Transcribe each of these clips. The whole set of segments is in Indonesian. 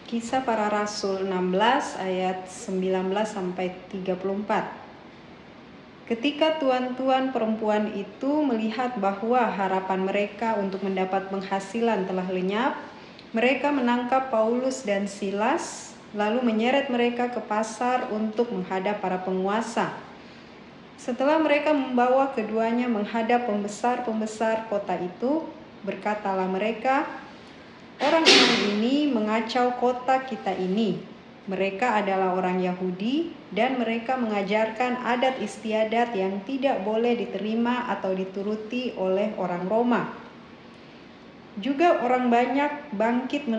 Kisah Para Rasul 16 ayat 19 sampai 34. Ketika tuan-tuan perempuan itu melihat bahwa harapan mereka untuk mendapat penghasilan telah lenyap, mereka menangkap Paulus dan Silas, lalu menyeret mereka ke pasar untuk menghadap para penguasa. Setelah mereka membawa keduanya menghadap pembesar-pembesar kota itu, berkatalah mereka, "Orang-orang ini mengacau kota kita ini. Mereka adalah orang Yahudi dan mereka mengajarkan adat istiadat yang tidak boleh diterima atau dituruti oleh orang Roma. Juga orang banyak bangkit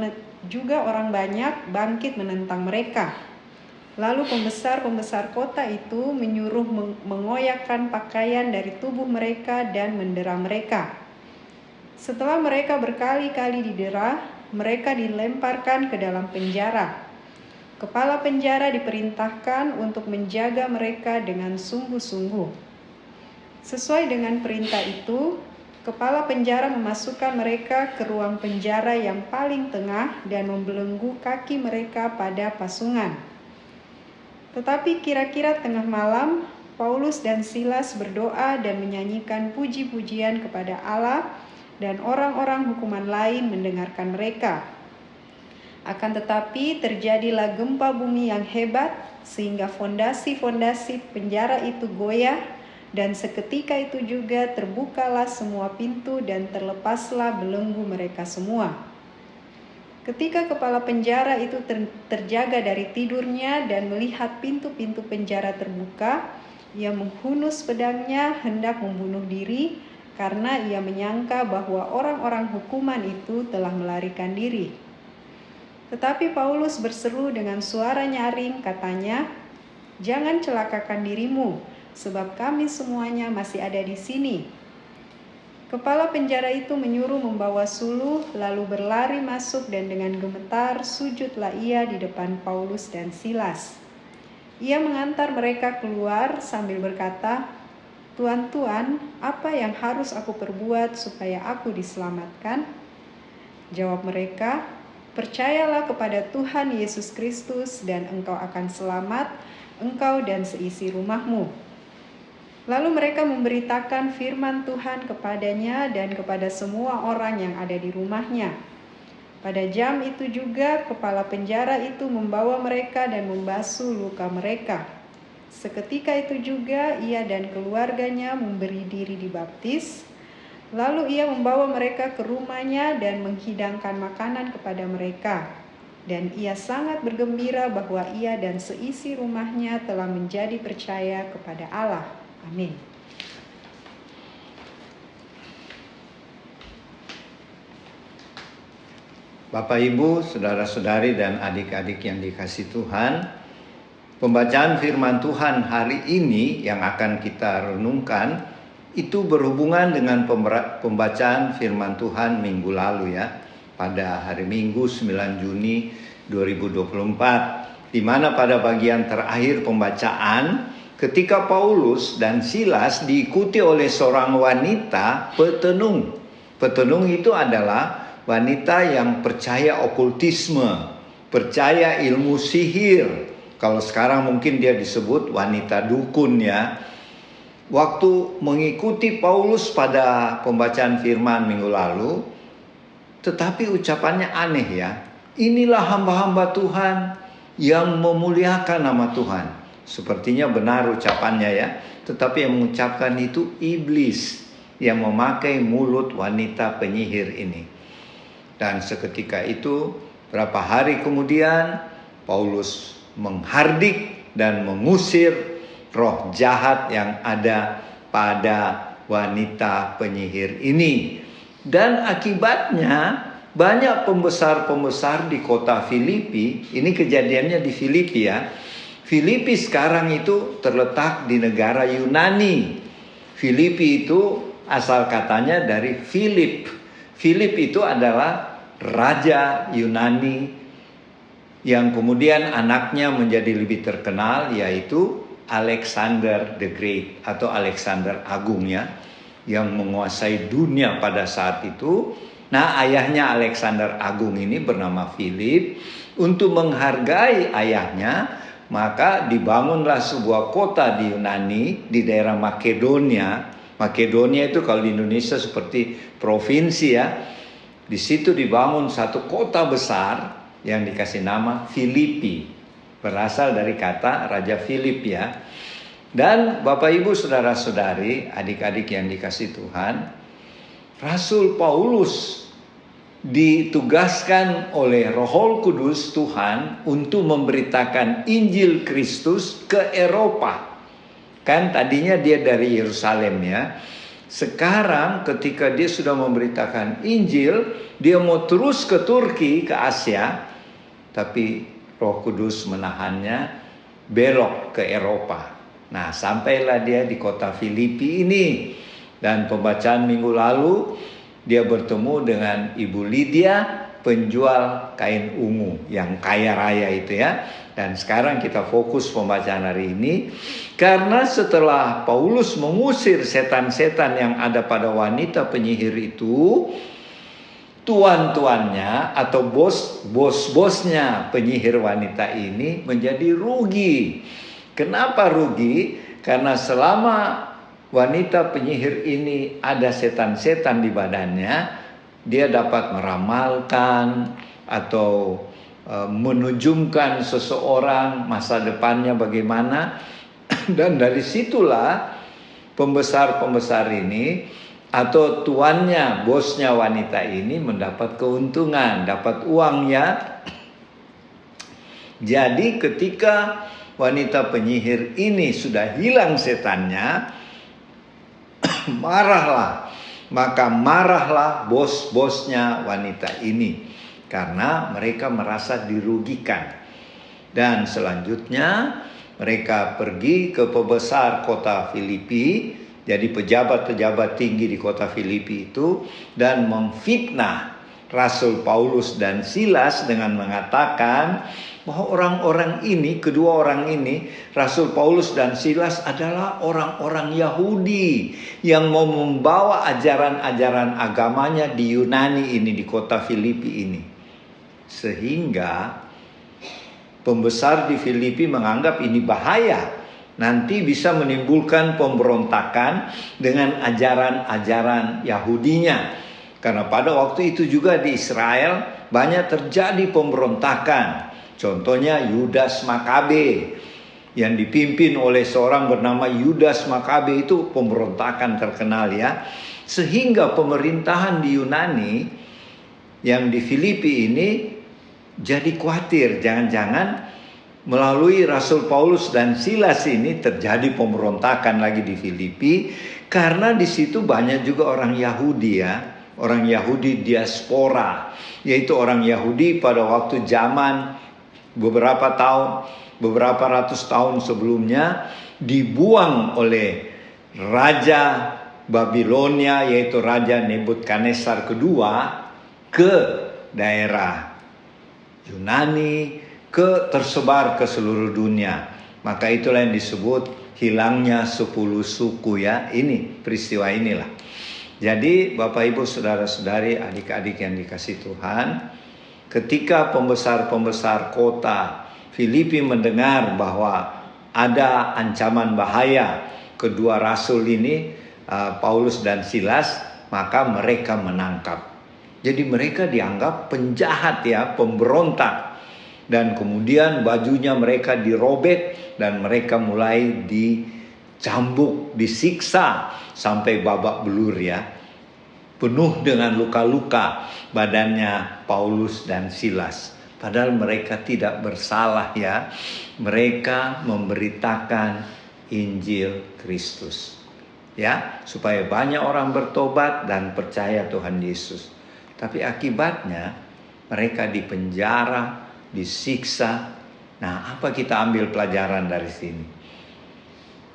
menentang mereka." Lalu pembesar-pembesar kota itu menyuruh mengoyakkan pakaian dari tubuh mereka dan mendera mereka. Setelah mereka berkali-kali didera, mereka dilemparkan ke dalam penjara. Kepala penjara diperintahkan untuk menjaga mereka dengan sungguh-sungguh. Sesuai dengan perintah itu, kepala penjara memasukkan mereka ke ruang penjara yang paling tengah dan membelenggu kaki mereka pada pasungan. Tetapi kira-kira tengah malam, Paulus dan Silas berdoa dan menyanyikan puji-pujian kepada Allah, dan orang-orang hukuman lain mendengarkan mereka. Akan tetapi terjadilah gempa bumi yang hebat, sehingga fondasi-fondasi penjara itu goyah, dan seketika itu juga terbukalah semua pintu dan terlepaslah belenggu mereka semua. Ketika kepala penjara itu terjaga dari tidurnya dan melihat pintu-pintu penjara terbuka, ia menghunus pedangnya hendak membunuh diri, karena ia menyangka bahwa orang-orang hukuman itu telah melarikan diri. Tetapi Paulus berseru dengan suara nyaring, katanya, "Jangan celakakan dirimu, sebab kami semuanya masih ada di sini." Kepala penjara itu menyuruh membawa suluh, lalu berlari masuk dan dengan gemetar sujudlah ia di depan Paulus dan Silas. Ia mengantar mereka keluar sambil berkata, "Tuan-tuan, apa yang harus aku perbuat supaya aku diselamatkan?" Jawab mereka, "Percayalah kepada Tuhan Yesus Kristus dan engkau akan selamat, engkau dan seisi rumahmu." Lalu mereka memberitakan firman Tuhan kepadanya dan kepada semua orang yang ada di rumahnya. Pada jam itu juga kepala penjara itu membawa mereka dan membasuh luka mereka. Seketika itu juga ia dan keluarganya memberi diri dibaptis. Lalu ia membawa mereka ke rumahnya dan menghidangkan makanan kepada mereka. Dan ia sangat bergembira bahwa ia dan seisi rumahnya telah menjadi percaya kepada Allah. Amin. Bapak, Ibu, saudara-saudari, dan adik-adik yang dikasihi Tuhan, pembacaan firman Tuhan hari ini yang akan kita renungkan itu berhubungan dengan pembacaan firman Tuhan minggu lalu ya, pada hari Minggu 9 Juni 2024, di mana pada bagian terakhir pembacaan ketika Paulus dan Silas diikuti oleh seorang wanita petenung. Petenung itu adalah wanita yang percaya okultisme, percaya ilmu sihir. Kalau sekarang mungkin dia disebut wanita dukun ya. Waktu mengikuti Paulus pada pembacaan firman minggu lalu, tetapi ucapannya aneh ya. "Inilah hamba-hamba Tuhan yang memuliakan nama Tuhan." Sepertinya benar ucapannya ya. Tetapi yang mengucapkan itu iblis yang memakai mulut wanita penyihir ini. Dan seketika itu, berapa hari kemudian, Paulus menghardik dan mengusir roh jahat yang ada pada wanita penyihir ini. Dan akibatnya banyak pembesar-pembesar di kota Filipi, ini kejadiannya di Filipi ya. Filipi sekarang itu terletak di negara Yunani. Filipi itu asal katanya dari Philip. Philip itu adalah raja Yunani yang kemudian anaknya menjadi lebih terkenal, yaitu Alexander the Great atau Alexander Agung ya, yang menguasai dunia pada saat itu. Nah, ayahnya Alexander Agung ini bernama Philip. Untuk menghargai ayahnya, maka dibangunlah sebuah kota di Yunani, di daerah Makedonia. Makedonia itu kalau di Indonesia seperti provinsi ya. Di situ dibangun satu kota besar yang dikasih nama Filipi. Berasal dari kata Raja Philip ya. Dan Bapak Ibu saudara-saudari, adik-adik yang dikasih Tuhan, Rasul Paulus ditugaskan oleh Roh Kudus Tuhan untuk memberitakan Injil Kristus ke Eropa. Kan tadinya dia dari Yerusalem ya. Sekarang ketika dia sudah memberitakan Injil, dia mau terus ke Turki, ke Asia, tapi Roh Kudus menahannya, belok ke Eropa. Nah, sampailah dia di kota Filipi ini. Dan pembacaan minggu lalu dia bertemu dengan Ibu Lydia, penjual kain ungu yang kaya raya itu ya. Dan sekarang kita fokus pembacaan hari ini, karena setelah Paulus mengusir setan-setan yang ada pada wanita penyihir itu, tuan-tuannya atau bos-bosnya penyihir wanita ini menjadi rugi. Kenapa rugi? Karena selama wanita penyihir ini ada setan-setan di badannya, dia dapat meramalkan atau menujumkan seseorang masa depannya bagaimana. Dan dari situlah pembesar-pembesar ini atau tuannya, bosnya wanita ini mendapat keuntungan, dapat uang ya. Jadi ketika wanita penyihir ini sudah hilang setannya, marahlah bos-bosnya wanita ini karena mereka merasa dirugikan. Dan selanjutnya mereka pergi ke pembesar kota Filipi, jadi pejabat-pejabat tinggi di kota Filipi itu, dan memfitnah Rasul Paulus dan Silas dengan mengatakan bahwa orang-orang ini, kedua orang ini, Rasul Paulus dan Silas adalah orang-orang Yahudi yang mau membawa ajaran-ajaran agamanya di Yunani ini, di kota Filipi ini. Sehingga pembesar di Filipi menganggap ini bahaya. Nanti bisa menimbulkan pemberontakan dengan ajaran-ajaran Yahudinya. Karena pada waktu itu juga di Israel banyak terjadi pemberontakan. Contohnya Yudas Makabe yang dipimpin oleh seorang bernama Yudas Makabe, itu pemberontakan terkenal ya. Sehingga pemerintahan di Yunani yang di Filipi ini jadi khawatir, jangan-jangan melalui Rasul Paulus dan Silas ini terjadi pemberontakan lagi di Filipi, karena di situ banyak juga orang Yahudi ya, orang Yahudi diaspora, yaitu orang Yahudi pada waktu zaman beberapa ratus tahun sebelumnya dibuang oleh Raja Babilonia, yaitu Raja Nebukadnezar kedua, ke daerah Yunani, tersebar ke seluruh dunia. Maka itulah yang disebut hilangnya 10 suku ya. Ini peristiwa inilah. Jadi Bapak Ibu saudara-saudari, adik-adik yang dikasih Tuhan, ketika pembesar-pembesar kota Filipi mendengar bahwa ada ancaman bahaya kedua rasul ini, Paulus dan Silas, maka mereka menangkap. Jadi mereka dianggap penjahat ya, pemberontak. Dan kemudian bajunya mereka dirobek dan mereka mulai dicambuk, disiksa sampai babak belur ya. Penuh dengan luka-luka badannya Paulus dan Silas. Padahal mereka tidak bersalah ya. Mereka memberitakan Injil Kristus. Ya, supaya banyak orang bertobat dan percaya Tuhan Yesus. Tapi akibatnya mereka dipenjara, disiksa. Nah, apa kita ambil pelajaran dari sini?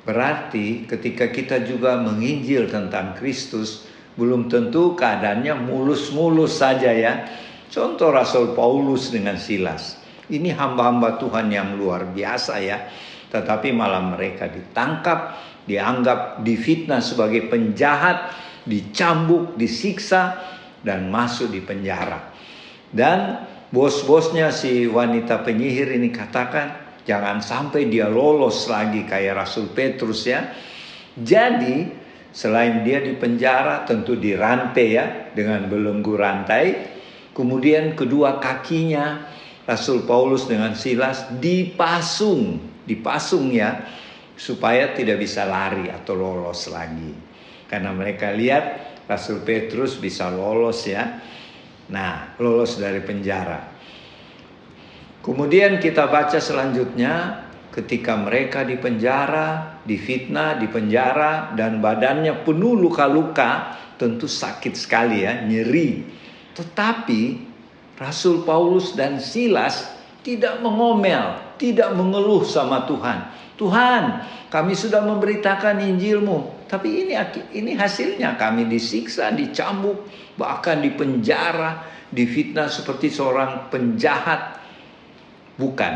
Berarti ketika kita juga menginjil tentang Kristus, belum tentu keadaannya mulus-mulus saja ya. Contoh Rasul Paulus dengan Silas. Ini hamba-hamba Tuhan yang luar biasa ya. Tetapi malah mereka ditangkap, dianggap difitnah sebagai penjahat, dicambuk, disiksa. dan masuk di penjara. Dan bos-bosnya si wanita penyihir ini katakan, jangan sampai dia lolos lagi kayak Rasul Petrus ya. Jadi selain dia di penjara, tentu dirantai ya, dengan belenggu rantai. Kemudian kedua kakinya Rasul Paulus dengan Silas dipasung ya, supaya tidak bisa lari atau lolos lagi. Karena mereka lihat Rasul Petrus bisa lolos ya. Nah, lolos dari penjara. Kemudian kita baca selanjutnya, ketika mereka di penjara, difitnah, di penjara, dan badannya penuh luka-luka, tentu sakit sekali ya, nyeri. Tetapi Rasul Paulus dan Silas tidak mengomel, tidak mengeluh sama Tuhan. Tuhan, kami sudah memberitakan Injil-Mu, tapi ini hasilnya, kami disiksa, dicambuk, bahkan dipenjara, difitnah seperti seorang penjahat. Bukan,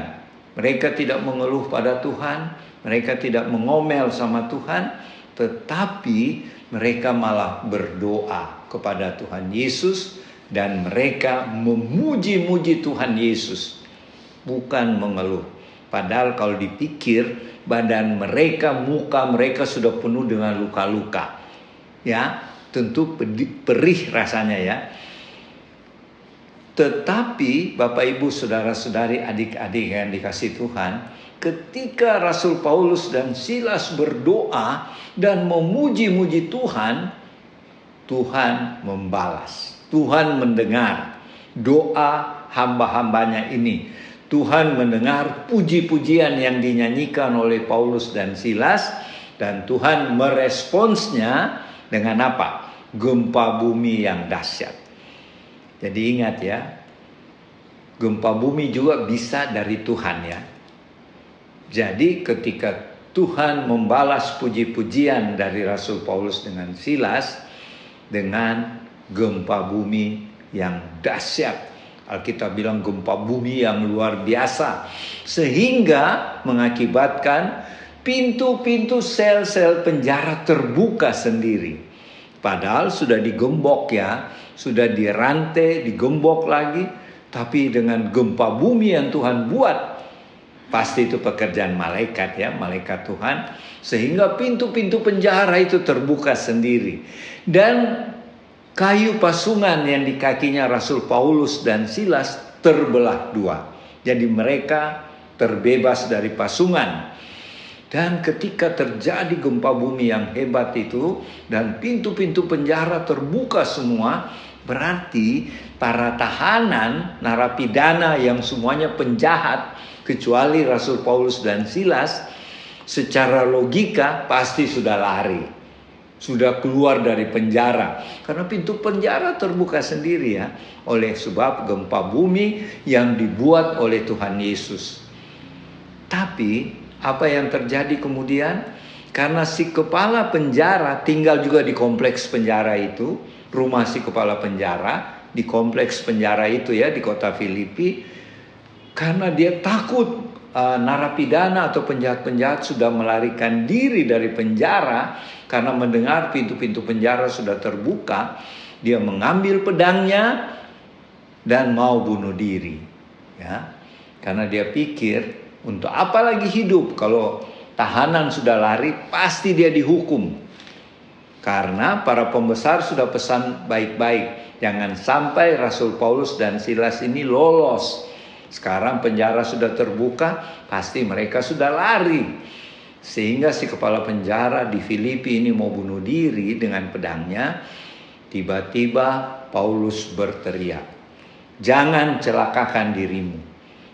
mereka tidak mengeluh pada Tuhan, mereka tidak mengomel sama Tuhan, tetapi mereka malah berdoa kepada Tuhan Yesus dan mereka memuji-muji Tuhan Yesus, bukan mengeluh. Padahal kalau dipikir, badan mereka, muka mereka sudah penuh dengan luka-luka. Ya, tentu perih rasanya ya. Tetapi Bapak Ibu saudara-saudari, adik-adik yang dikasih Tuhan, ketika Rasul Paulus dan Silas berdoa dan memuji-muji Tuhan, Tuhan membalas. Tuhan mendengar doa hamba-hambanya ini. Tuhan mendengar puji-pujian yang dinyanyikan oleh Paulus dan Silas, dan Tuhan meresponsnya dengan apa? Gempa bumi yang dahsyat. Jadi ingat ya, gempa bumi juga bisa dari Tuhan ya. Jadi ketika Tuhan membalas puji-pujian dari Rasul Paulus dengan Silas dengan gempa bumi yang dahsyat. Alkitab bilang gempa bumi yang luar biasa, sehingga mengakibatkan pintu-pintu sel-sel penjara terbuka sendiri. Padahal sudah digembok ya, sudah dirantai, digembok lagi, tapi dengan gempa bumi yang Tuhan buat, pasti itu pekerjaan malaikat ya, malaikat Tuhan, sehingga pintu-pintu penjara itu terbuka sendiri. Dan kayu pasungan yang di kakinya Rasul Paulus dan Silas terbelah dua. Jadi mereka terbebas dari pasungan. Dan ketika terjadi gempa bumi yang hebat itu dan pintu-pintu penjara terbuka semua, berarti para tahanan, narapidana yang semuanya penjahat kecuali Rasul Paulus dan Silas, secara logika pasti sudah lari. Sudah keluar dari penjara, karena pintu penjara terbuka sendiri ya, oleh sebab gempa bumi yang dibuat oleh Tuhan Yesus. Tapi apa yang terjadi kemudian? Karena si kepala penjara tinggal juga di kompleks penjara itu, rumah si kepala penjara di kompleks penjara itu ya, di kota Filipi. Karena dia takut narapidana atau penjahat-penjahat sudah melarikan diri dari penjara, karena mendengar pintu-pintu penjara sudah terbuka, dia mengambil pedangnya dan mau bunuh diri. Ya, karena dia pikir, untuk apa lagi hidup kalau tahanan sudah lari, pasti dia dihukum. Karena para pembesar sudah pesan baik-baik, jangan sampai Rasul Paulus dan Silas ini lolos. Sekarang penjara sudah terbuka, pasti mereka sudah lari. Sehingga si kepala penjara di Filipi ini mau bunuh diri dengan pedangnya. Tiba-tiba Paulus berteriak, jangan celakakan dirimu.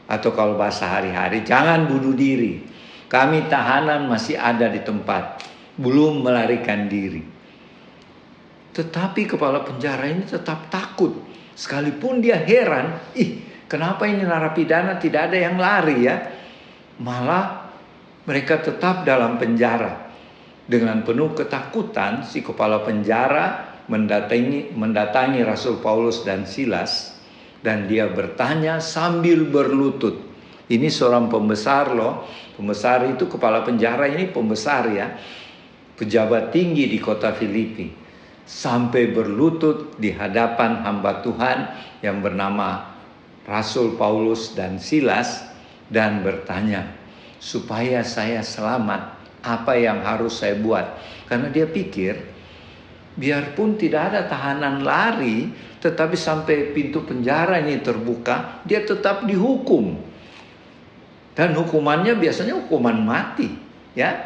Atau kalau bahasa hari-hari, jangan bunuh diri. Kami tahanan masih ada di tempat, belum melarikan diri. Tetapi kepala penjara ini tetap takut. Sekalipun dia heran, kenapa ini narapidana tidak ada yang lari ya? Malah mereka tetap dalam penjara. Dengan penuh ketakutan, si kepala penjara mendatangi Rasul Paulus dan Silas. Dan dia bertanya sambil berlutut. Ini seorang pembesar loh. Pembesar itu, kepala penjara ini pembesar ya. Pejabat tinggi di kota Filipi. sampai berlutut di hadapan hamba Tuhan yang bernama Rasul Paulus dan Silas dan bertanya, supaya saya selamat, apa yang harus saya buat? Karena dia pikir, biarpun tidak ada tahanan lari, tetapi sampai pintu penjara ini terbuka, dia tetap dihukum. Dan hukumannya biasanya hukuman mati, ya.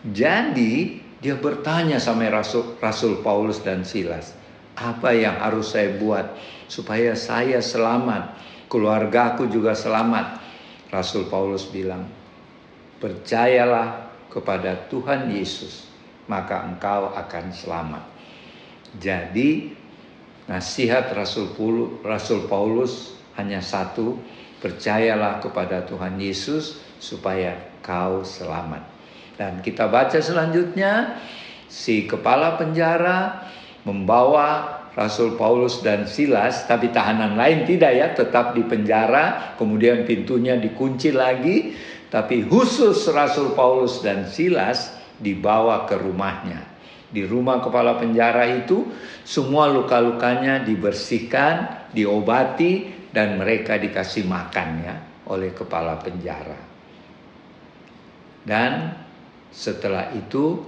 Jadi dia bertanya sama Rasul Paulus dan Silas, apa yang harus saya buat supaya saya selamat, keluargaku juga selamat? Rasul Paulus bilang, percayalah kepada Tuhan Yesus, maka engkau akan selamat. Jadi nasihat Rasul Paulus hanya satu, percayalah kepada Tuhan Yesus supaya kau selamat. Dan kita baca selanjutnya, si kepala penjara membawa Rasul Paulus dan Silas, tapi tahanan lain tidak ya, tetap di penjara, kemudian pintunya dikunci lagi, tapi khusus Rasul Paulus dan Silas dibawa ke rumahnya. Di rumah kepala penjara itu semua luka-lukanya dibersihkan, diobati, dan mereka dikasih makan ya oleh kepala penjara. Dan setelah itu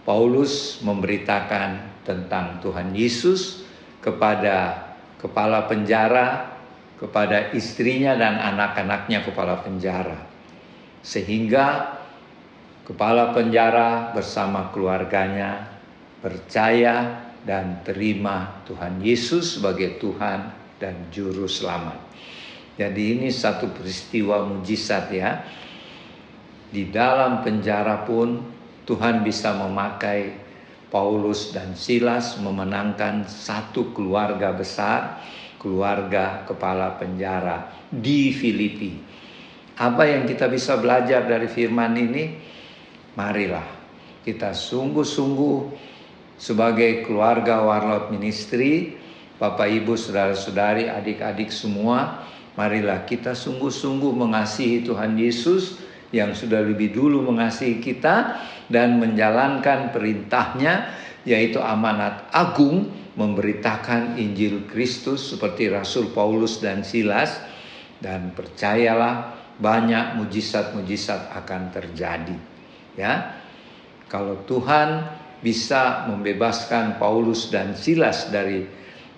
Paulus memberitakan tentang Tuhan Yesus kepada kepala penjara, kepada istrinya dan anak-anaknya kepala penjara. Sehingga kepala penjara bersama keluarganya percaya dan terima Tuhan Yesus sebagai Tuhan dan Juru Selamat. Jadi ini satu peristiwa mujizat ya. Di dalam penjara pun Tuhan bisa memakai Paulus dan Silas memenangkan satu keluarga besar, keluarga kepala penjara di Filipi. Apa yang kita bisa belajar dari firman ini? Marilah kita sungguh-sungguh sebagai keluarga Warlot Ministry, Bapak Ibu, saudara-saudari, adik-adik semua, marilah kita sungguh-sungguh mengasihi Tuhan Yesus yang sudah lebih dulu mengasihi kita dan menjalankan perintahnya, yaitu amanat agung memberitakan Injil Kristus seperti Rasul Paulus dan Silas. Dan percayalah banyak mujizat-mujizat akan terjadi. Ya, kalau Tuhan bisa membebaskan Paulus dan Silas dari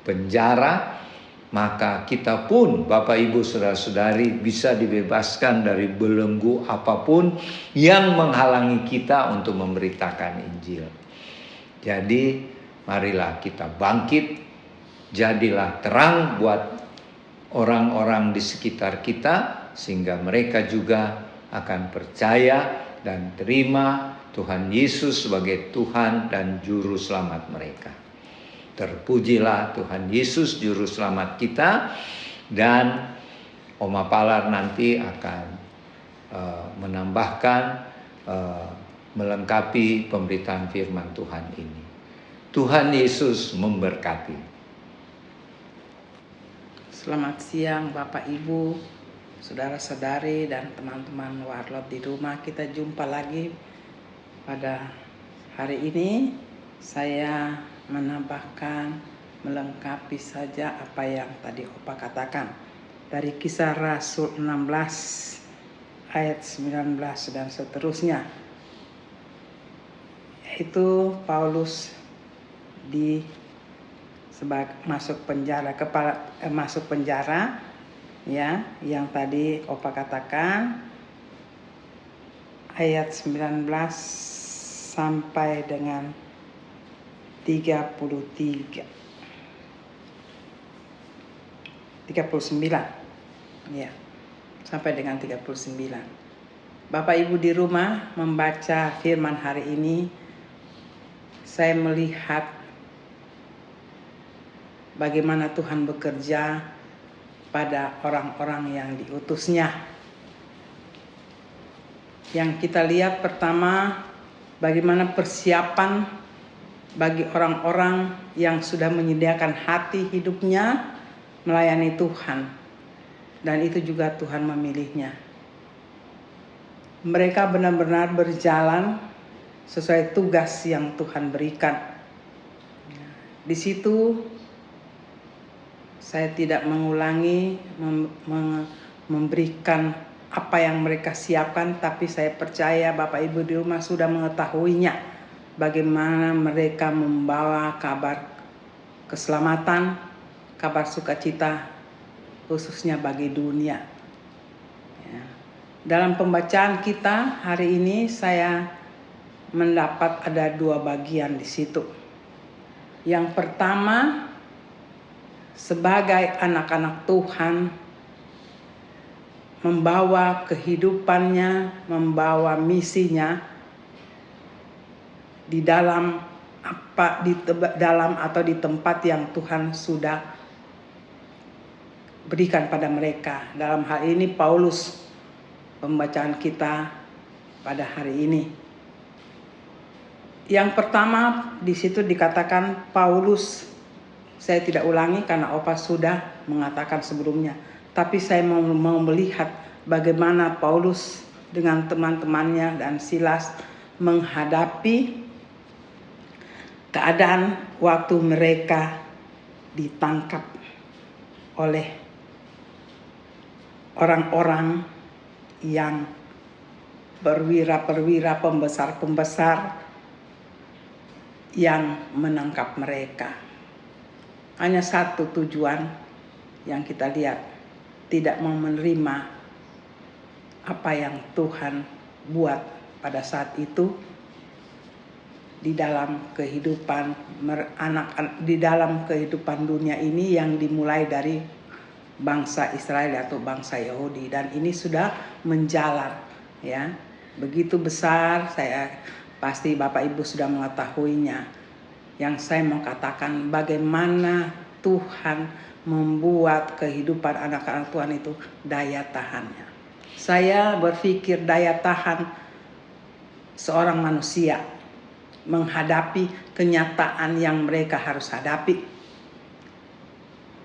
penjara, maka kita pun Bapak Ibu saudara-saudari bisa dibebaskan dari belenggu apapun yang menghalangi kita untuk memberitakan Injil. Jadi marilah kita bangkit, jadilah terang buat orang-orang di sekitar kita, sehingga mereka juga akan percaya dan terima Tuhan Yesus sebagai Tuhan dan Juru Selamat mereka. Terpujilah Tuhan Yesus Juru Selamat kita. Dan Oma Palar nanti akan menambahkan, melengkapi pemberitaan firman Tuhan ini. Tuhan Yesus memberkati. Selamat siang Bapak Ibu, saudara-saudari dan teman-teman Warlot di rumah. Kita jumpa lagi pada hari ini. Saya menambahkan, melengkapi saja apa yang tadi Opa katakan dari Kisah Rasul 16 ayat 19 dan seterusnya, yaitu Paulus masuk penjara ya, yang tadi Opa katakan ayat 19 sampai dengan 39 ya, sampai dengan 39. Bapak Ibu di rumah membaca firman hari ini, saya melihat bagaimana Tuhan bekerja pada orang-orang yang diutusnya. Yang kita lihat pertama, bagaimana persiapan bagi orang-orang yang sudah menyediakan hati hidupnya melayani Tuhan. Dan itu juga Tuhan memilihnya. Mereka benar-benar berjalan sesuai tugas yang Tuhan berikan. Di situ saya tidak mengulangi memberikan apa yang mereka siapkan, tapi saya percaya Bapak Ibu di rumah sudah mengetahuinya, bagaimana mereka membawa kabar keselamatan, kabar sukacita khususnya bagi dunia. Ya. Dalam pembacaan kita hari ini saya mendapat ada 2 bagian di situ. Yang pertama, sebagai anak-anak Tuhan, membawa kehidupannya, membawa misinya di dalam atau di tempat yang Tuhan sudah berikan pada mereka. Dalam hal ini Paulus, pembacaan kita pada hari ini. Yang pertama di situ dikatakan Paulus, saya tidak ulangi karena Opa sudah mengatakan sebelumnya, tapi saya mau melihat bagaimana Paulus dengan teman-temannya dan Silas menghadapi keadaan waktu mereka ditangkap oleh orang-orang yang perwira-perwira, pembesar-pembesar yang menangkap mereka. Hanya satu tujuan yang kita lihat, tidak mau menerima apa yang Tuhan buat pada saat itu di dalam kehidupan di dalam kehidupan dunia ini yang dimulai dari bangsa Israel atau bangsa Yahudi, dan ini sudah menjalar ya begitu besar. Saya pasti Bapak Ibu sudah mengetahuinya. Yang saya mau katakan, bagaimana Tuhan membuat kehidupan anak-anak Tuhan itu daya tahannya. Saya berpikir daya tahan seorang manusia menghadapi kenyataan yang mereka harus hadapi.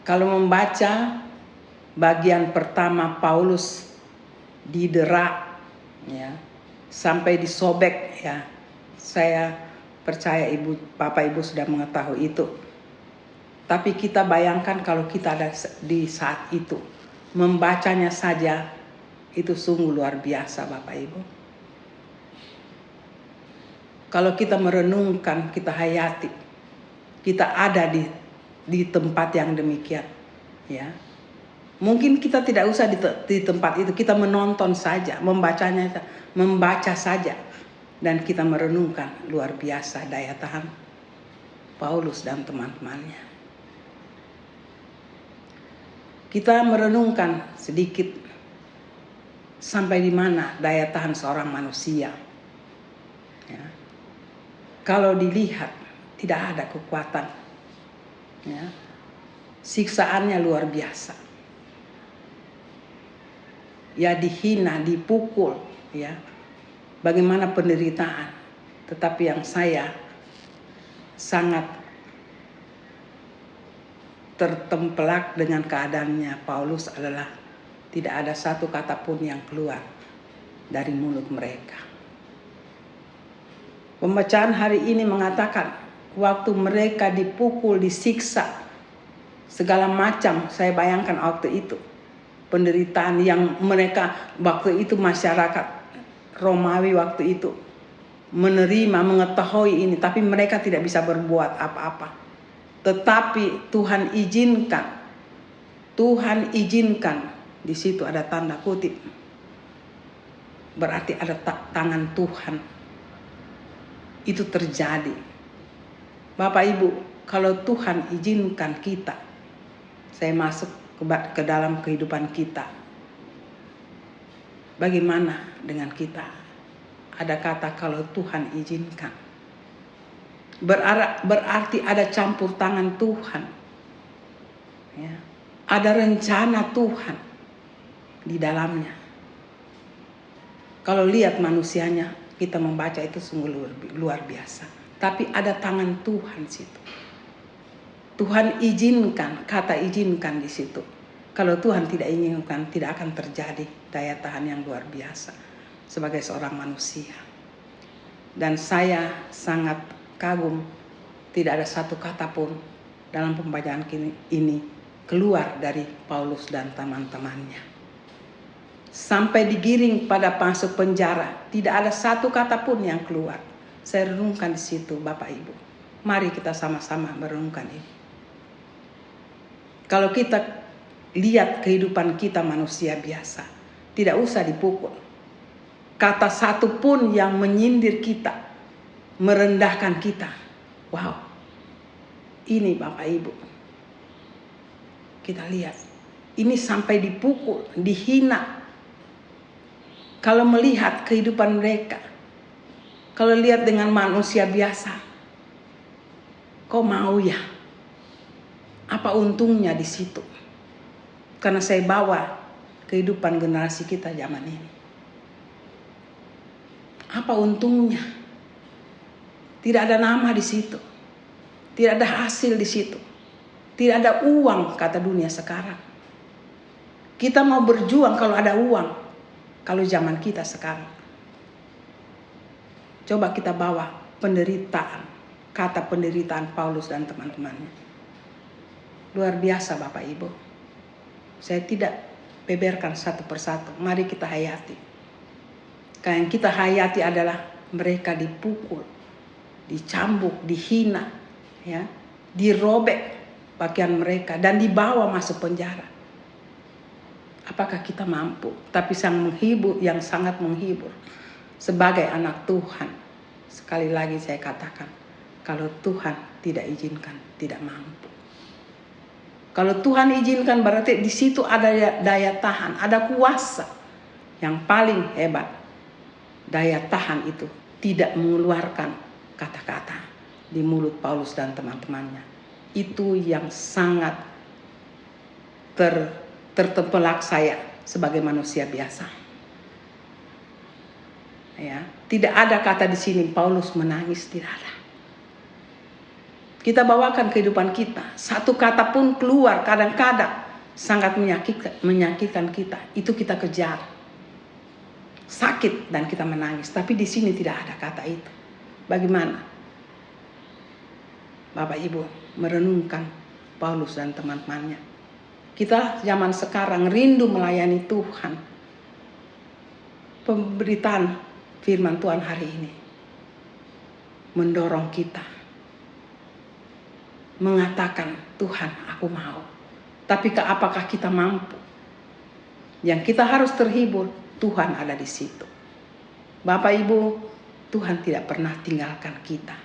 Kalau membaca bagian pertama, Paulus didera ya, sampai disobek ya. Saya percaya Bapak Ibu sudah mengetahui itu. Tapi kita bayangkan kalau kita ada di saat itu, membacanya saja itu sungguh luar biasa Bapak Ibu. Kalau kita merenungkan, kita hayati, kita ada di tempat yang demikian ya. Mungkin kita tidak usah di tempat itu, kita menonton saja, membaca saja, dan kita merenungkan luar biasa daya tahan Paulus dan teman-temannya. Kita merenungkan sedikit sampai di mana daya tahan seorang manusia. Ya. Kalau dilihat tidak ada kekuatan, ya. Siksaannya luar biasa. Ya dihina, dipukul, ya. Bagaimana penderitaan. Tetapi yang saya sangat tertempelak dengan keadaannya Paulus adalah tidak ada satu kata pun yang keluar dari mulut mereka. Pembacaan hari ini mengatakan waktu mereka dipukul, disiksa, segala macam, saya bayangkan waktu itu penderitaan yang mereka waktu itu, masyarakat Romawi waktu itu menerima, mengetahui ini, tapi mereka tidak bisa berbuat apa-apa. Tetapi Tuhan izinkan, di situ ada tanda kutip, berarti ada tangan Tuhan itu terjadi. Bapak Ibu, kalau Tuhan izinkan kita, saya masuk ke dalam kehidupan kita, bagaimana dengan kita? Ada kata kalau Tuhan izinkan, berarti ada campur tangan Tuhan ya. Ada rencana Tuhan di dalamnya. Kalau lihat manusianya, kita membaca itu sungguh luar biasa. Tapi ada tangan Tuhan situ. Tuhan izinkan, kata izinkan di situ. Kalau Tuhan tidak inginkan, tidak akan terjadi daya tahan yang luar biasa sebagai seorang manusia. Dan saya sangat kagum tidak ada satu kata pun dalam pembacaan ini keluar dari Paulus dan teman-temannya. Sampai digiring pada masuk penjara, tidak ada satu kata pun yang keluar. Saya renungkan di situ, Bapak Ibu. Mari kita sama-sama merenungkan ini. Kalau kita lihat kehidupan kita manusia biasa, tidak usah dipukul. Kata satu pun yang menyindir kita, merendahkan kita. Wow, ini Bapak Ibu. Kita lihat, ini sampai dipukul, dihina. Kalau melihat kehidupan mereka, kalau lihat dengan manusia biasa, kok mau ya? Apa untungnya di situ? Karena saya bawa kehidupan generasi kita zaman ini. Apa untungnya? Tidak ada nama di situ. Tidak ada hasil di situ. Tidak ada uang, kata dunia sekarang. Kita mau berjuang kalau ada uang. Kalau zaman kita sekarang. Coba kita bawa penderitaan. Kata penderitaan Paulus dan teman-temannya. Luar biasa Bapak Ibu. Saya tidak beberkan satu persatu. Mari kita hayati. Karena yang kita hayati adalah mereka dipukul, dicambuk, dihina, ya, dirobek pakaian mereka dan dibawa masuk penjara. Apakah kita mampu? Tapi yang sangat menghibur sebagai anak Tuhan. Sekali lagi saya katakan, kalau Tuhan tidak izinkan, tidak mampu. Kalau Tuhan izinkan berarti di situ ada daya tahan, ada kuasa. Yang paling hebat, daya tahan itu tidak mengeluarkan kata-kata di mulut Paulus dan teman-temannya. Itu yang sangat tertempelak saya sebagai manusia biasa. Ya, tidak ada kata di sini Paulus menangis, tidak ada. Kita bawakan kehidupan kita, satu kata pun keluar kadang-kadang sangat menyakitkan kita. Itu kita kejar. Sakit dan kita menangis, tapi di sini tidak ada kata itu. Bagaimana? Bapak Ibu merenungkan Paulus dan teman-temannya. Kita zaman sekarang rindu melayani Tuhan. Pemberitaan firman Tuhan hari ini mendorong kita mengatakan, Tuhan aku mau. Tapi apakah kita mampu? Yang kita harus terhibur, Tuhan ada di situ. Bapak Ibu, Tuhan tidak pernah tinggalkan kita.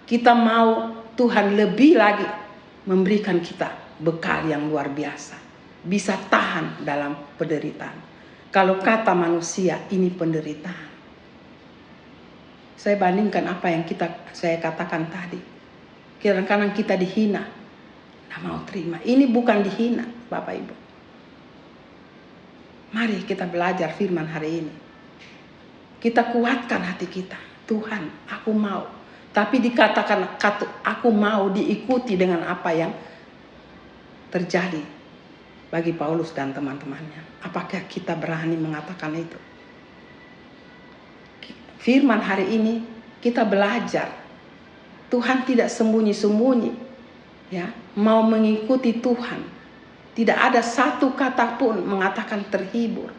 Kita mau Tuhan lebih lagi memberikan kita bekal yang luar biasa. Bisa tahan dalam penderitaan. Kalau kata manusia ini penderitaan. Saya bandingkan apa yang saya katakan tadi. Kadang-kadang kita dihina. Tidak mau terima. Ini bukan dihina Bapak Ibu. Mari kita belajar firman hari ini. Kita kuatkan hati kita. Tuhan, aku mau. Tapi dikatakan aku mau diikuti dengan apa yang terjadi bagi Paulus dan teman-temannya. Apakah kita berani mengatakan itu? Firman hari ini kita belajar. Tuhan tidak sembunyi-sembunyi. Ya, mau mengikuti Tuhan. Tidak ada satu kata pun mengatakan terhibur.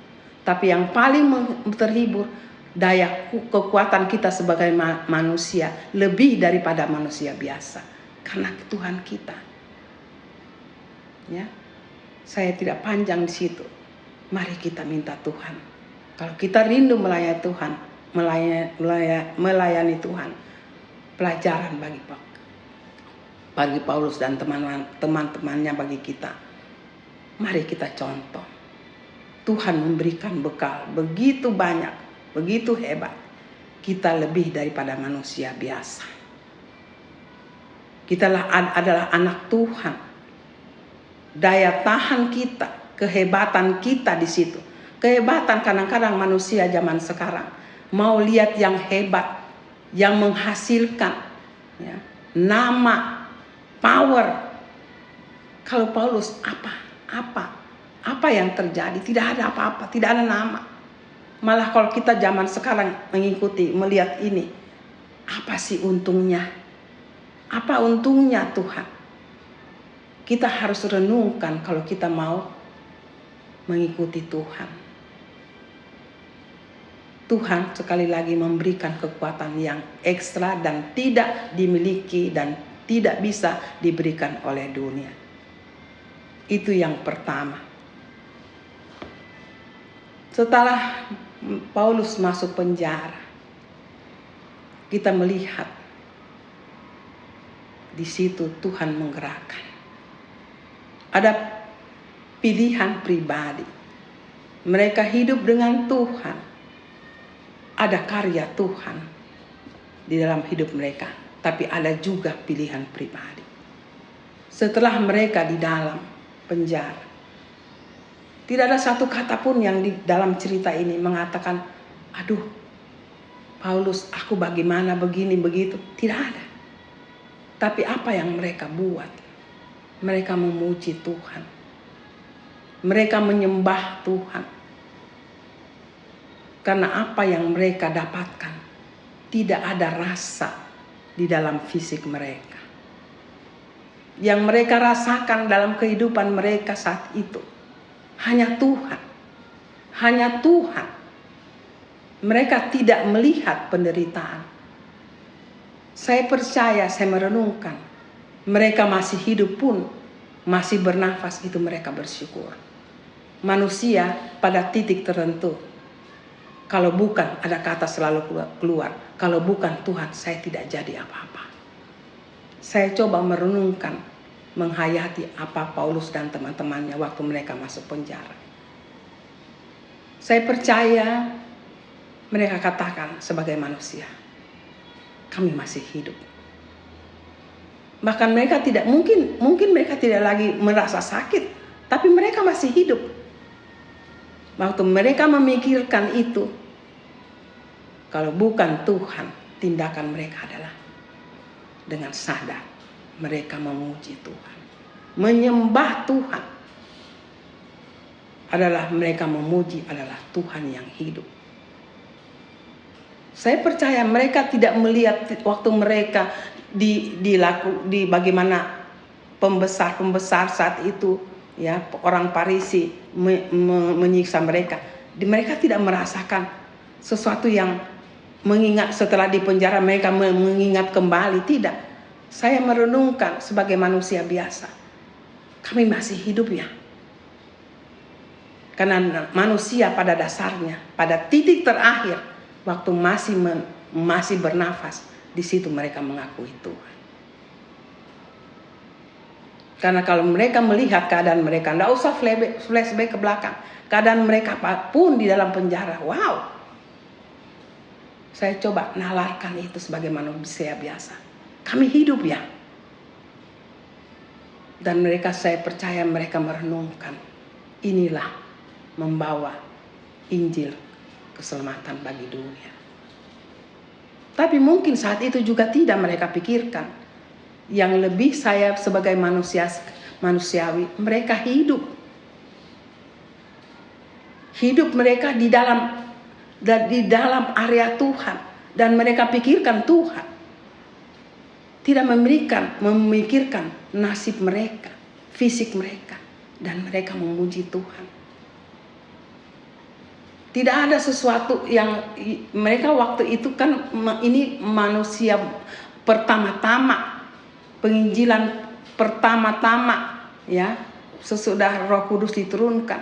Tapi yang paling terhibur, daya kekuatan kita sebagai manusia lebih daripada manusia biasa. Karena Tuhan kita. Ya, saya tidak panjang di situ. Mari kita minta Tuhan. Kalau kita rindu melayani Tuhan, melayani Tuhan, pelajaran bagi Paulus dan teman-temannya bagi kita. Mari kita contoh. Tuhan memberikan bekal begitu banyak, begitu hebat. Kita lebih daripada manusia biasa. Kita adalah anak Tuhan. Daya tahan kita, kehebatan kita di situ. Kehebatan kadang-kadang manusia zaman sekarang mau lihat yang hebat, yang menghasilkan, ya, nama, power. Kalau Paulus apa yang terjadi? Tidak ada apa-apa, tidak ada nama. Malah kalau kita zaman sekarang mengikuti, melihat ini, apa sih untungnya? Apa untungnya Tuhan? Kita harus renungkan kalau kita mau mengikuti Tuhan. Tuhan sekali lagi memberikan kekuatan yang ekstra dan tidak dimiliki dan tidak bisa diberikan oleh dunia. Itu yang pertama. Setelah Paulus masuk penjara, kita melihat di situ Tuhan menggerakkan. Ada pilihan pribadi. Mereka hidup dengan Tuhan. Ada karya Tuhan di dalam hidup mereka. Tapi ada juga pilihan pribadi. Setelah mereka di dalam penjara, tidak ada satu kata pun yang di dalam cerita ini mengatakan, aduh Paulus, aku bagaimana begini begitu. Tidak ada. Tapi apa yang mereka buat? Mereka memuji Tuhan. Mereka menyembah Tuhan. Karena apa yang mereka dapatkan, tidak ada rasa di dalam fisik mereka. Yang mereka rasakan dalam kehidupan mereka saat itu, hanya Tuhan. Hanya Tuhan. Mereka tidak melihat penderitaan. Saya percaya, saya merenungkan, mereka masih hidup pun, masih bernafas, itu mereka bersyukur. Manusia pada titik tertentu, kalau bukan, ada kata selalu keluar, kalau bukan Tuhan, saya tidak jadi apa-apa. Saya coba merenungkan, menghayati apa Paulus dan teman-temannya waktu mereka masuk penjara. Saya percaya mereka katakan sebagai manusia, kami masih hidup. Bahkan mereka tidak mungkin mereka tidak lagi merasa sakit, tapi mereka masih hidup. Waktu mereka memikirkan itu, kalau bukan Tuhan, tindakan mereka adalah dengan sadar mereka memuji Tuhan, menyembah Tuhan. Adalah mereka memuji adalah Tuhan yang hidup. Saya percaya mereka tidak melihat waktu mereka di bagaimana pembesar saat itu, ya, orang Farisi menyiksa mereka. Mereka tidak merasakan sesuatu yang mengingat setelah di penjara mereka mengingat kembali, tidak. Saya merenungkan sebagai manusia biasa, kami masih hidup ya. Karena manusia pada dasarnya, pada titik terakhir, waktu masih bernafas, di situ mereka mengakui Tuhan. Karena kalau mereka melihat keadaan mereka, tidak usah flashback ke belakang, keadaan mereka pun di dalam penjara, wow. Saya coba nalarkan itu sebagai manusia biasa. Kami hidup ya. Dan mereka, saya percaya mereka merenungkan, inilah membawa Injil keselamatan bagi dunia. Tapi mungkin saat itu juga tidak mereka pikirkan. Yang lebih saya sebagai manusiawi, mereka hidup. Hidup mereka di dalam area Tuhan. Dan mereka pikirkan Tuhan. Tidak memikirkan nasib mereka, fisik mereka. Dan mereka memuji Tuhan. Tidak ada sesuatu yang mereka waktu itu kan, ini manusia pertama-tama, penginjilan pertama-tama, ya, sesudah Roh Kudus diturunkan.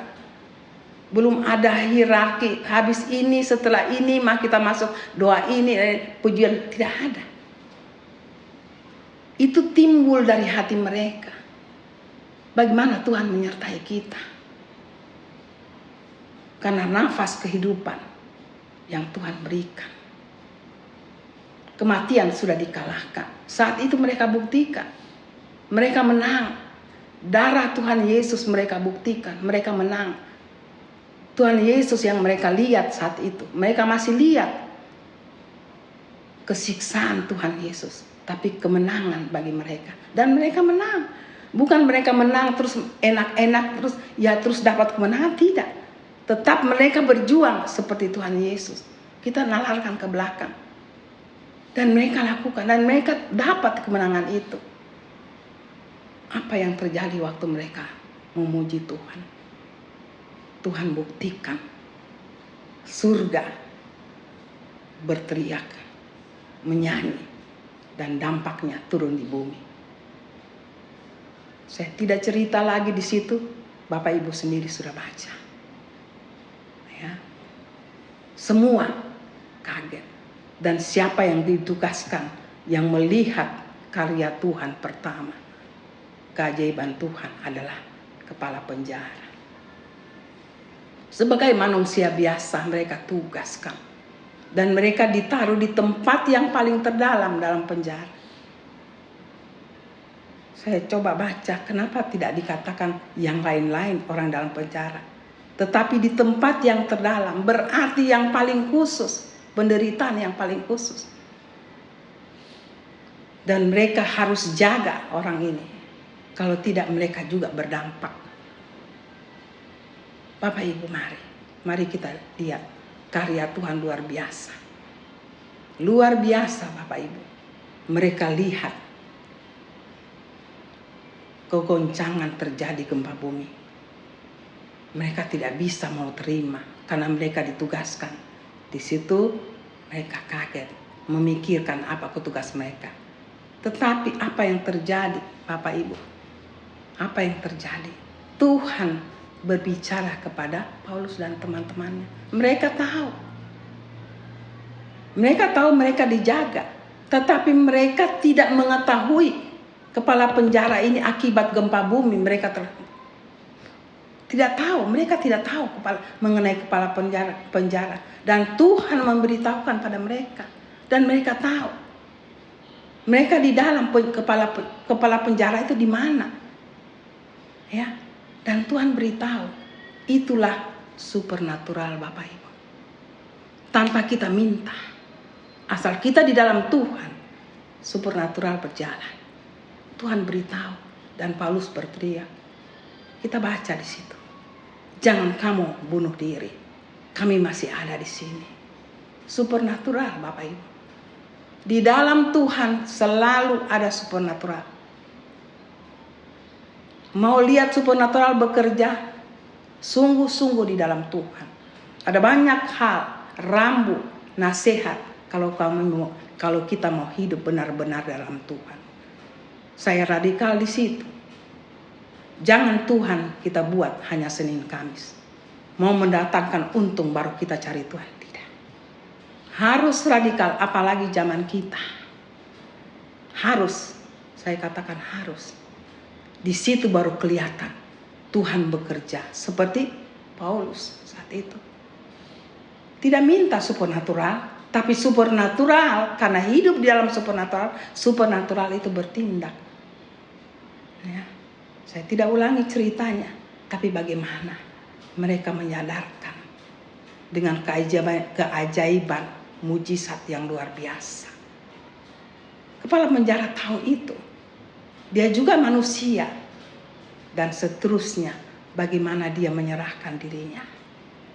Belum ada hierarki, habis ini setelah ini mah kita masuk doa ini, pujian, tidak ada. Itu timbul dari hati mereka. Bagaimana Tuhan menyertai kita? Karena nafas kehidupan yang Tuhan berikan. Kematian sudah dikalahkan. Saat itu mereka buktikan. Mereka menang. Darah Tuhan Yesus mereka buktikan. Mereka menang. Tuhan Yesus yang mereka lihat saat itu. Mereka masih lihat kesiksaan Tuhan Yesus. Tapi kemenangan bagi mereka. Dan mereka menang. Bukan mereka menang terus enak-enak terus dapat kemenangan. Tidak. Tetap mereka berjuang seperti Tuhan Yesus. Kita nalarkan ke belakang. Dan mereka lakukan, dan mereka dapat kemenangan itu. Apa yang terjadi waktu mereka memuji Tuhan? Tuhan buktikan surga berteriak, menyanyi, dan dampaknya turun di bumi. Saya tidak cerita lagi di situ, Bapak Ibu sendiri sudah baca. Ya. Semua kaget. Dan siapa yang ditugaskan, yang melihat karya Tuhan pertama, keajaiban Tuhan adalah kepala penjara. Sebagai manusia biasa mereka tugaskan. Dan mereka ditaruh di tempat yang paling terdalam dalam penjara. Saya coba baca, kenapa tidak dikatakan yang lain-lain orang dalam penjara. Tetapi di tempat yang terdalam, berarti yang paling khusus. Penderitaan yang paling khusus. Dan mereka harus jaga orang ini. Kalau tidak mereka juga berdampak. Bapak Ibu mari kita lihat karya Tuhan luar biasa. Luar biasa Bapak Ibu. Mereka lihat kegoncangan terjadi gempa bumi. Mereka tidak bisa mau terima karena mereka ditugaskan. Di situ mereka kaget, memikirkan apa tugas mereka. Tetapi apa yang terjadi Bapak Ibu? Apa yang terjadi? Tuhan berbicara kepada Paulus dan teman-temannya. Mereka tahu. Mereka tahu mereka dijaga. Tetapi mereka tidak mengetahui kepala penjara ini akibat gempa bumi. Mereka tidak tahu. Mereka tidak tahu mengenai kepala penjara. Dan Tuhan memberitahukan pada mereka. Dan mereka tahu. Mereka di dalam kepala penjara itu di mana. Ya. Dan Tuhan beritahu. Itulah supernatural Bapak Ibu. Tanpa kita minta. Asal kita di dalam Tuhan. Supernatural berjalan. Tuhan beritahu. Dan Paulus berteriak. Kita baca di situ. Jangan kamu bunuh diri. Kami masih ada di sini. Supernatural Bapak Ibu. Di dalam Tuhan selalu ada supernatural. Mau lihat supernatural bekerja? Sungguh-sungguh di dalam Tuhan. Ada banyak hal, rambu, nasihat. Kalau kita mau hidup benar-benar dalam Tuhan. Saya radikal di situ. Jangan Tuhan kita buat hanya Senin Kamis. Mau mendatangkan untung baru kita cari Tuhan. Tidak. Harus radikal, apalagi zaman kita. Harus, saya katakan harus. Di situ baru kelihatan Tuhan bekerja. Seperti Paulus saat itu. Tidak minta supernatural, tapi supernatural, karena hidup di dalam supernatural itu bertindak. Ya. Saya tidak ulangi ceritanya, tapi bagaimana mereka menyadarkan dengan keajaiban, mujizat yang luar biasa. Kepala penjara tahu itu. Dia juga manusia. Dan seterusnya, bagaimana dia menyerahkan dirinya.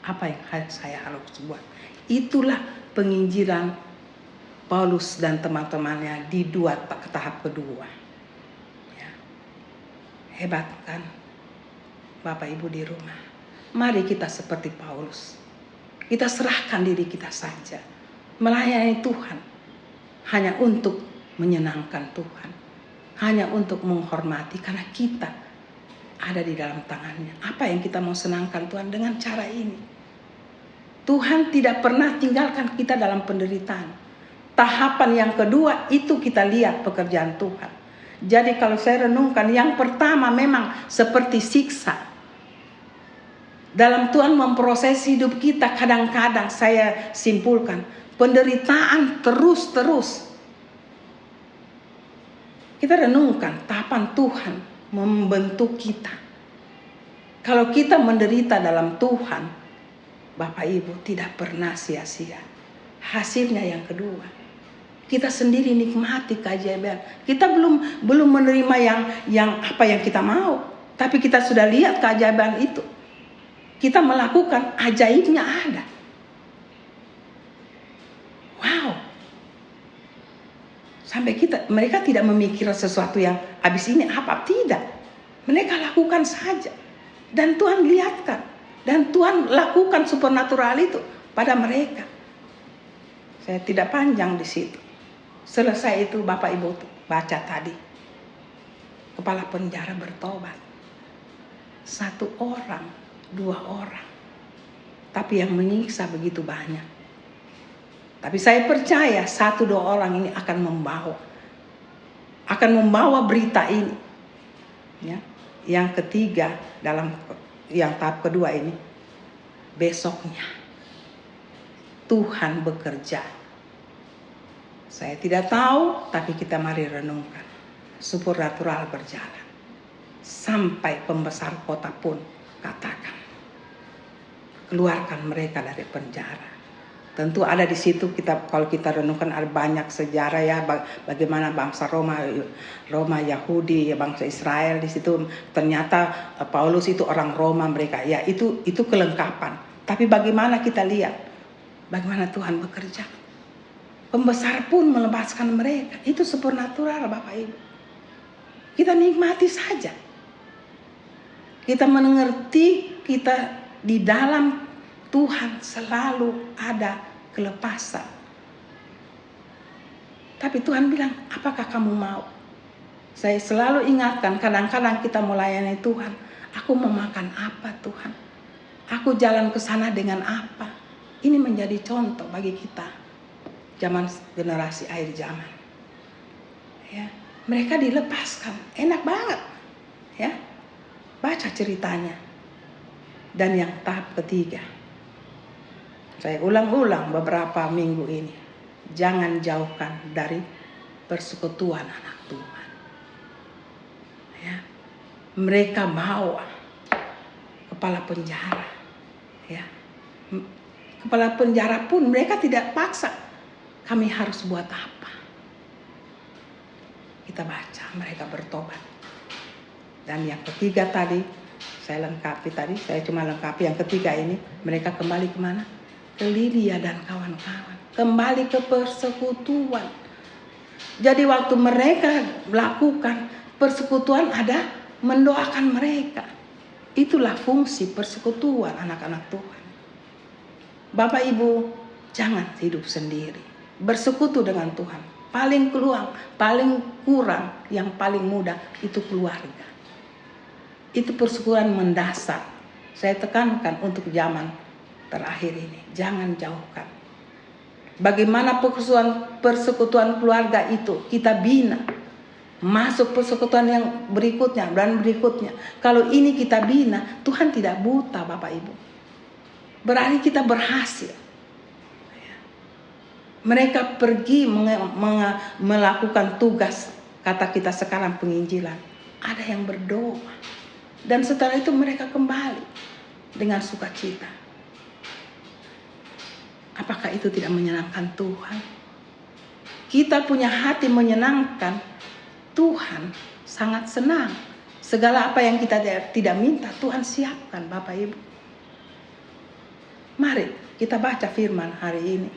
Apa yang saya harus buat. Itulah penginjilan Paulus dan teman-temannya di tahap kedua. Ya. Hebat kan Bapak Ibu di rumah. Mari kita seperti Paulus. Kita serahkan diri kita saja. Melayani Tuhan. Hanya untuk menyenangkan Tuhan. Hanya untuk menghormati. Karena kita ada di dalam tangannya. Apa yang kita mau senangkan Tuhan dengan cara ini. Tuhan tidak pernah tinggalkan kita dalam penderitaan. Tahapan yang kedua itu kita lihat pekerjaan Tuhan. Jadi kalau saya renungkan, yang pertama memang seperti siksa. Dalam Tuhan memproses hidup kita, kadang-kadang saya simpulkan, penderitaan terus-terus. Kita renungkan tahapan Tuhan membentuk kita. Kalau kita menderita dalam Tuhan, Bapak Ibu tidak pernah sia-sia. Hasilnya yang kedua, kita sendiri nikmati keajaiban. Kita belum menerima yang apa yang kita mau, tapi kita sudah lihat keajaiban itu. Kita melakukan, ajaibnya ada. Wow. Sampai mereka tidak memikirkan sesuatu yang habis ini apa, tidak. Mereka lakukan saja. Dan Tuhan lihatkan. Dan Tuhan lakukan supernatural itu pada mereka. Saya tidak panjang di situ. Selesai itu Bapak Ibu baca tadi. Kepala penjara bertobat. 1 orang, 2 orang. Tapi yang menyiksa begitu banyak. Tapi saya percaya 1-2 orang ini akan membawa berita ini. Ya. Yang ketiga yang tahap kedua ini, besoknya Tuhan bekerja. Saya tidak tahu, tapi kita mari renungkan. Supernatural berjalan. Sampai pembesar kota pun katakan, keluarkan mereka dari penjara. Tentu ada di situ kalau kita renungkan ada banyak sejarah ya, bagaimana bangsa Roma Yahudi, bangsa Israel di situ ternyata Paulus itu orang Roma mereka. Ya itu kelengkapan. Tapi bagaimana kita lihat bagaimana Tuhan bekerja. Pembesar pun melepaskan mereka. Itu supernatural Bapak Ibu. Kita nikmati saja. Kita mengerti kita di dalam Tuhan selalu ada kelepasan. Tapi Tuhan bilang, apakah kamu mau? Saya selalu ingatkan, kadang-kadang kita melayani Tuhan. Aku mau makan apa Tuhan? Aku jalan ke sana dengan apa? Ini menjadi contoh bagi kita. Zaman generasi akhir zaman. Ya, mereka dilepaskan. Enak banget. Ya, baca ceritanya. Dan yang tahap ketiga. Saya ulang-ulang beberapa minggu ini. Jangan jauhkan dari persekutuan anak Tuhan. Ya. Mereka bawa kepala penjara. Ya. Kepala penjara pun mereka tidak paksa. Kami harus buat apa? Kita baca, mereka bertobat. Dan yang ketiga tadi, saya cuma lengkapi yang ketiga ini. Mereka kembali kemana? Ke Lydia dan kawan-kawan. Kembali ke persekutuan. Jadi waktu mereka melakukan persekutuan ada mendoakan mereka. Itulah fungsi persekutuan anak-anak Tuhan. Bapak Ibu, jangan hidup sendiri. Bersekutu dengan Tuhan. Paling kurang, yang paling mudah itu keluarga. Itu persekutuan mendasar. Saya tekankan untuk zaman terakhir ini, jangan jauhkan. Bagaimana persekutuan keluarga itu kita bina, masuk persekutuan yang berikutnya dan berikutnya. Kalau ini kita bina, Tuhan tidak buta Bapak Ibu. Berarti kita berhasil. Mereka pergi melakukan tugas, kata kita sekarang penginjilan. Ada yang berdoa. Dan setelah itu mereka kembali dengan sukacita. Apakah itu tidak menyenangkan Tuhan? Kita punya hati menyenangkan, Tuhan sangat senang. Segala apa yang kita tidak minta, Tuhan siapkan Bapak Ibu. Mari kita baca firman hari ini.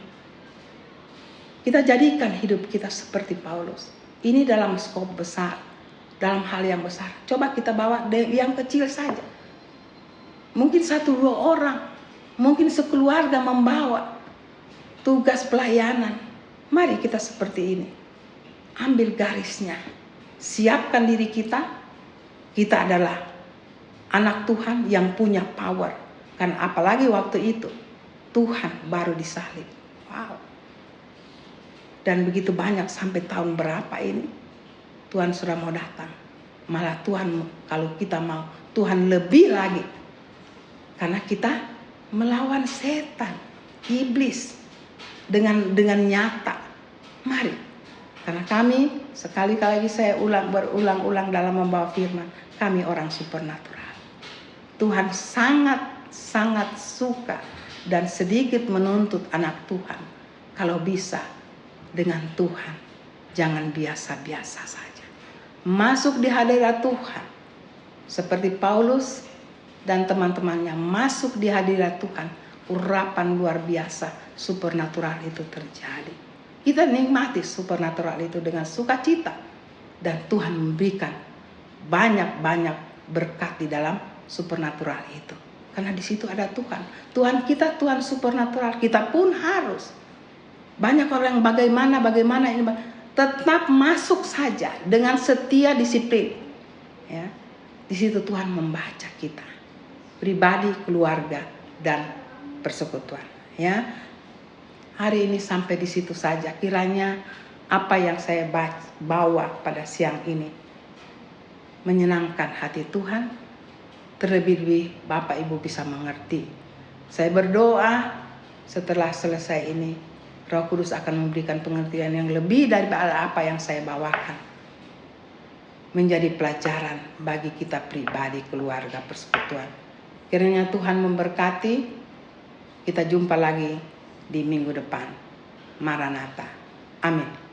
Kita jadikan hidup kita seperti Paulus. Ini dalam skop besar, dalam hal yang besar. Coba kita bawa yang kecil saja. Mungkin 1-2 orang, mungkin sekeluarga membawa tugas pelayanan. Mari kita seperti ini. Ambil garisnya. Siapkan diri kita. Kita adalah anak Tuhan yang punya power. Karena apalagi waktu itu Tuhan baru disalib. Wow. Dan begitu banyak sampai tahun berapa ini Tuhan sudah mau datang. Malah Tuhan kalau kita mau, Tuhan lebih lagi. Karena kita melawan setan, iblis. Dengan nyata. Mari. Karena kami sekali lagi saya berulang-ulang dalam membawa firman, kami orang supernatural. Tuhan sangat suka dan sedikit menuntut anak Tuhan. Kalau bisa dengan Tuhan, jangan biasa-biasa saja. Masuk di hadirat Tuhan. Seperti Paulus dan teman-temannya masuk di hadirat Tuhan. Urapan luar biasa supernatural itu terjadi. kita nikmati supernatural itu dengan sukacita. Dan Tuhan memberikan banyak-banyak berkat di dalam supernatural itu. Karena di situ ada Tuhan. Tuhan kita Tuhan supernatural. Kita pun harus. Banyak orang bagaimana ini tetap masuk saja dengan setia disiplin. Ya. Di situ Tuhan membaca kita. Pribadi, keluarga, dan persekutuan. Ya. Hari ini sampai di situ saja. Kiranya apa yang saya bawa pada siang ini menyenangkan hati Tuhan. Terlebih-lebih Bapak Ibu bisa mengerti. Saya berdoa setelah selesai ini Roh Kudus akan memberikan pengertian yang lebih daripada apa yang saya bawakan. Menjadi pelajaran bagi kita pribadi, keluarga, persekutuan. Kiranya Tuhan memberkati. Kita jumpa lagi di minggu depan. Maranatha. Amin.